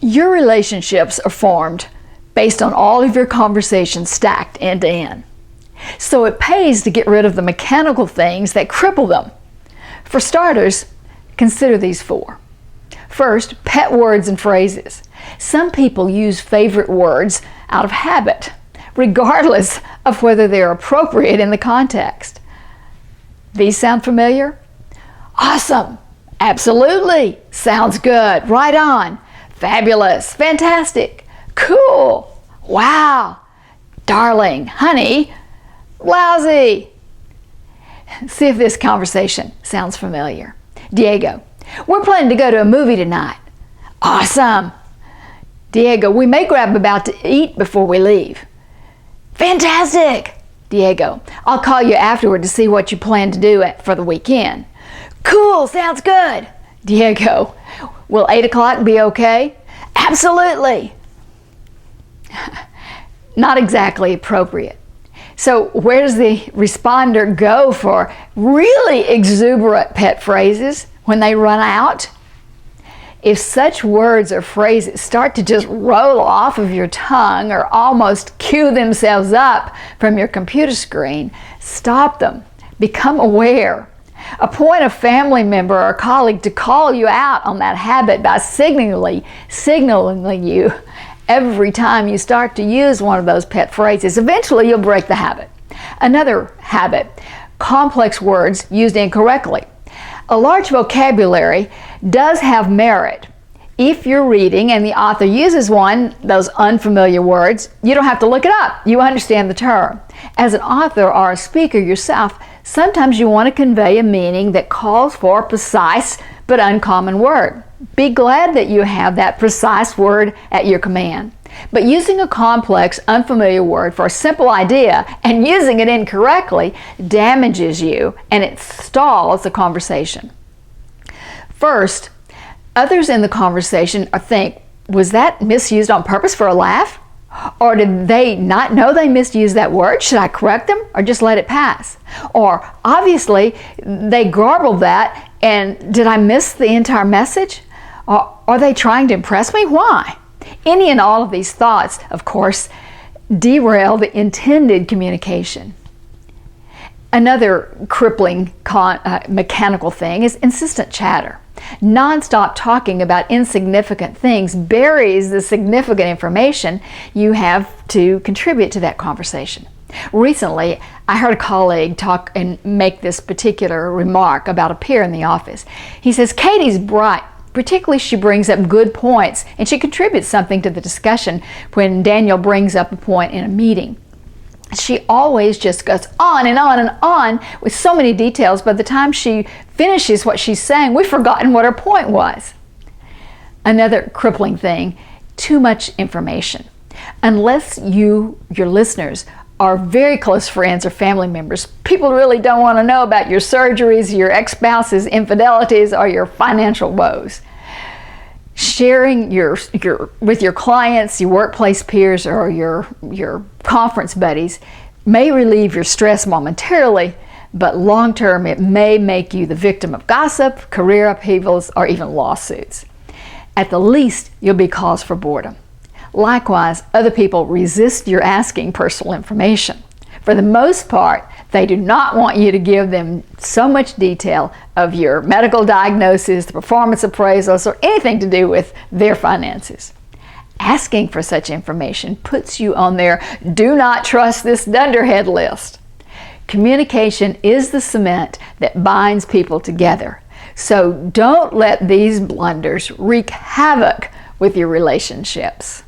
Your relationships are formed based on all of your conversations stacked end to end. So it pays to get rid of the mechanical things that cripple them. For starters, consider these 4. First, pet words and phrases. Some people use favorite words out of habit, regardless of whether they're appropriate in the context. These sound familiar? Awesome! Absolutely! Sounds good! Right on! Fabulous! Fantastic! Cool! Wow! Darling! Honey! Lousy! See if this conversation sounds familiar. Diego, we're planning to go to a movie tonight. Awesome! Diego, we may grab about to eat before we leave. Fantastic! Diego, I'll call you afterward to see what you plan to do for the weekend. Cool! Sounds good! Diego, will 8 o'clock be okay? Absolutely! Not exactly appropriate. So where does the responder go for really exuberant pet phrases when they run out? If such words or phrases start to just roll off of your tongue or almost cue themselves up from your computer screen, stop them. Become aware. Appoint a family member or colleague to call you out on that habit by signaling you every time you start to use one of those pet phrases. Eventually, you'll break the habit. Another habit, complex words used incorrectly. A large vocabulary does have merit. If you're reading and the author uses those unfamiliar words, you don't have to look it up. You understand the term. As an author or a speaker yourself, sometimes you want to convey a meaning that calls for a precise but uncommon word. Be glad that you have that precise word at your command. But using a complex, unfamiliar word for a simple idea and using it incorrectly damages you and it stalls the conversation. First, others in the conversation think, was that misused on purpose for a laugh? Or did they not know they misused that word? Should I correct them or just let it pass? Or obviously they garbled that, and did I miss the entire message? Or are they trying to impress me? Why? Any and all of these thoughts, of course, derail the intended communication. Another crippling mechanical thing is insistent chatter. Non-stop talking about insignificant things buries the significant information you have to contribute to that conversation. Recently, I heard a colleague talk and make this particular remark about a peer in the office. He says, Katie's bright. Particularly, she brings up good points and she contributes something to the discussion when Daniel brings up a point in a meeting. She always just goes on and on and on with so many details. By the time she finishes what she's saying, we've forgotten what her point was. Another crippling thing, too much information. Unless your listeners are very close friends or family members, people really don't want to know about your surgeries, your ex-spouse's infidelities, or your financial woes. Sharing with your clients, your workplace peers, or your conference buddies may relieve your stress momentarily, but long term it may make you the victim of gossip, career upheavals, or even lawsuits. At the least, you'll be cause for boredom. Likewise, other people resist your asking personal information. For the most part, they do not want you to give them so much detail of your medical diagnosis, the performance appraisals, or anything to do with their finances. Asking for such information puts you on their do not trust this dunderhead list. Communication is the cement that binds people together. So don't let these blunders wreak havoc with your relationships.